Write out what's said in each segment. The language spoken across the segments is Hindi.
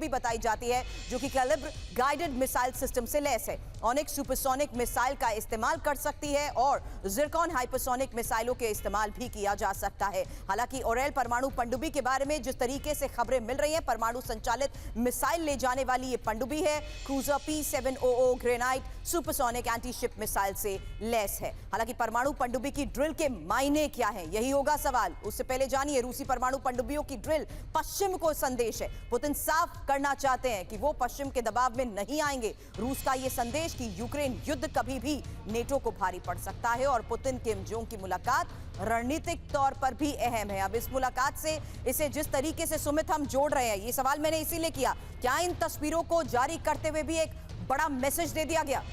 पनडुब्बी बताई जाती है जो कि कैलिब्र गाइडेड मिसाइल सिस्टम से लैस है। ऑनिक्स सुपरसोनिक मिसाइल का इस्तेमाल कर सकती है और जिरकॉन हाइपरसोनिक मिसाइलों के इस्तेमाल भी किया जा सकता है। हालांकि ओरेल परमाणु पनडुब्बी के बारे में जिस तरीके से खबरें मिल रही हैं, परमाणु संचालित मिसाइल ले जाने वाली ये पनडुब्बी है cruiser P700 granite supersonic anti-ship missile से लैस है। हालांकि परमाणु पनडुब्बी की ड्रिल के मायने क्या है, यही होगा सवाल। उससे पहले जानिए, रूसी परमाणु पनडुब्बियों की ड्रिल पश्चिम को संदेश है। पुतिन साफ करना चाहते हैं कि वो पश्चिम के दबाव में नहीं आएंगे। रूस का ये संदेश कि यूक्रेन युद्ध कभी भी नेटो को भारी पड़ सकता है और पुतिन किम जोंग की मुलाकात रणनीतिक तौर पर भी अहम है। अब इस मुलाकात से इसे जिस तरीके से सुमित हम जोड़ रहे हैं, ये सवाल मैंने इसीलिए किया, क्या इन तस्वीरों को जारी करते हुए भी एक बड़ा मैसेज दे दिया गया?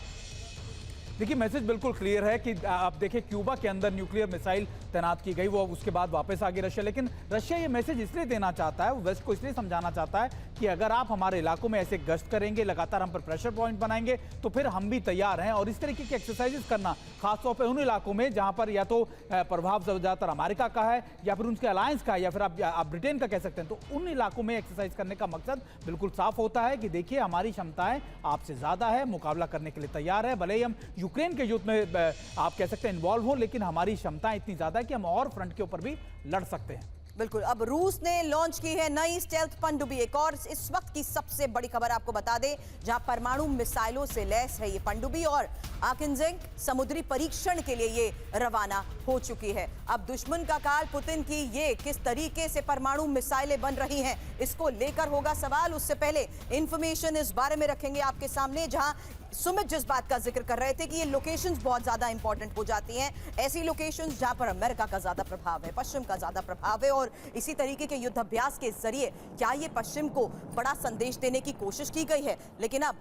देखिए, मैसेज बिल्कुल क्लियर है कि आप देखिए क्यूबा के अंदर न्यूक्लियर मिसाइल तैनात की गई, वो उसके बाद वापस आ गई रशिया। लेकिन रशिया ये मैसेज इसलिए देना चाहता है, वो वेस्ट को इसलिए समझाना चाहता है कि अगर आप हमारे इलाकों में ऐसे गश्त करेंगे, लगातार हम पर प्रेशर पॉइंट बनाएंगे, तो फिर हम भी तैयार हैं। और इस तरीके की एक्सरसाइजेस करना खासतौर पर उन इलाकों में जहां पर या तो प्रभाव ज़्यादातर अमेरिका का है या फिर उनके अलायंस का है या फिर आप ब्रिटेन का कह सकते हैं, तो उन इलाकों में एक्सरसाइज करने का मकसद बिल्कुल साफ होता है कि देखिए हमारी क्षमताएं आपसे ज़्यादा है, मुकाबला करने के लिए तैयार है। भले ही हम यूक्रेन के युद्ध में आप कह सकते हैं इन्वॉल्व हो, लेकिन हमारी क्षमताएं इतनी ज़्यादा है कि हम और फ्रंट के ऊपर भी लड़ सकते हैं। बिल्कुल। अब रूस ने लॉन्च की है नई स्टेल्थ पनडुब्बी। एक और इस वक्त की सबसे बड़ी खबर आपको बता दें, जहां परमाणु मिसाइलों से लैस है ये पनडुब्बी और आकिंजेंग समुद्री परीक्षण के लिए ये रवाना हो चुकी है। अब दुश्मन का काल पुतिन की ये किस तरीके से परमाणु मिसाइलें बन रही हैं, इसको लेकर होगा सवाल। उससे पहले इंफॉर्मेशन इस बारे में रखेंगे आपके सामने, जहां सुमित जिस बात का जिक्र कर रहे थे कि ये लोकेशंस बहुत ज्यादा इंपॉर्टेंट हो जाती हैं, ऐसी लोकेशंस जहां पर अमेरिका का ज्यादा प्रभाव है, पश्चिम का ज्यादा प्रभाव है। और इसी तरीके के युद्धाभ्यास के जरिए क्या ये पश्चिम को बड़ा संदेश देने की कोशिश की गई है? लेकिन अब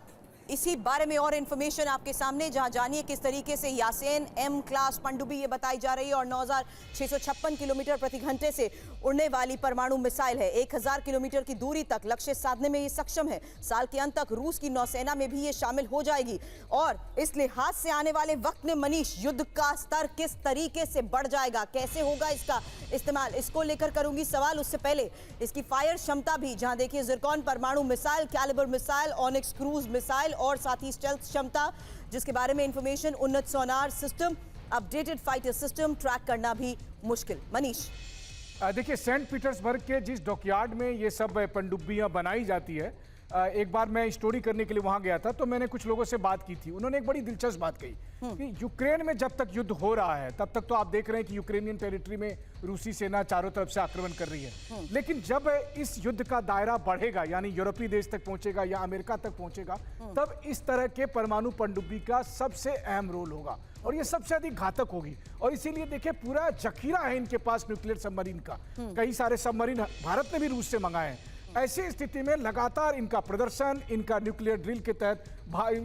इसी बारे में और इंफॉर्मेशन आपके सामने, जहां जानिए किस तरीके से यासेन M क्लास पनडुब्बी ये बताई जा रही है और 9656 किलोमीटर प्रति घंटे से उड़ने वाली परमाणु मिसाइल है। 1000 किलोमीटर की दूरी तक लक्ष्य साधने में ये सक्षम है। साल के अंत तक रूस की नौसेना में भी ये शामिल हो जाएगी और इस लिहाज से आने वाले वक्त में मनीष, युद्ध का स्तर किस तरीके से बढ़ जाएगा, कैसे होगा इसका इस्तेमाल, इसको लेकर करूंगी सवाल। उससे पहले इसकी फायर क्षमता भी, जहां देखिए जिरकॉन परमाणु missile, Kalibr missile, Onyx cruise missile और साथ ही स्टेल्थ क्षमता, जिसके बारे में इंफॉर्मेशन, उन्नत sonar system, updated fighter system, track करना भी मुश्किल। मनीष, देखिए, सेंट पीटर्सबर्ग के जिस डॉकयार्ड में ये सब पनडुब्बियां बनाई जाती है, एक बार मैं स्टोरी करने के लिए वहां गया था, तो मैंने कुछ लोगों से बात की थी। उन्होंने एक बड़ी दिलचस्प बात कही कि यूक्रेन में जब तक युद्ध हो रहा है तब तक तो आप देख रहे हैं कि यूक्रेनियन टेरिटरी में रूसी सेना चारों तरफ से आक्रमण कर रही है, लेकिन जब इस युद्ध का दायरा बढ़ेगा, यानी यूरोपीय देश तक पहुंचेगा या अमेरिका तक पहुंचेगा, तब इस तरह के परमाणु पनडुब्बी का सबसे अहम रोल होगा और ये सबसे अधिक घातक होगी। और इसीलिए देखिए, पूरा जखीरा है इनके पास न्यूक्लियर सबमरीन का। कई सारे सबमरीन भारत ने भी रूस से मंगाए हैं। ऐसी स्थिति में लगातार इनका प्रदर्शन, इनका न्यूक्लियर ड्रिल के तहत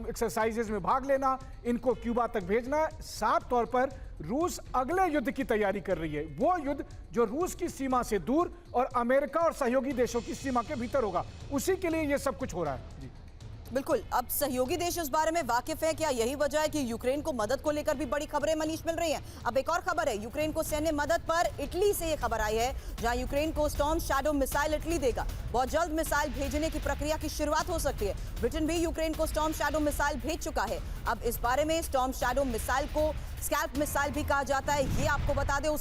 एक्सरसाइजेज में भाग लेना, इनको क्यूबा तक भेजना, साफ तौर पर रूस अगले युद्ध की तैयारी कर रही है। वो युद्ध जो रूस की सीमा से दूर और अमेरिका और सहयोगी देशों की सीमा के भीतर होगा, उसी के लिए ये सब कुछ हो रहा है। जी बिल्कुल। अब सहयोगी देश इस बारे में वाकिफ है क्या? यही वजह है कि यूक्रेन को मदद को लेकर भी बड़ी खबरें मनीष मिल रही हैं। अब एक और खबर है, यूक्रेन को सैन्य मदद पर इटली से ये खबर आई है, जहां यूक्रेन को स्टॉर्म शैडो मिसाइल इटली देगा। बहुत जल्द मिसाइल भेजने की प्रक्रिया की शुरुआत हो सकती है। ब्रिटेन भी यूक्रेन को स्टॉर्म शैडो मिसाइल भेज चुका है। अब इस बारे में, स्टॉर्म शैडो मिसाइल को स्कैल्प मिसाइल भी कहा जाता है, ये आपको बता दें।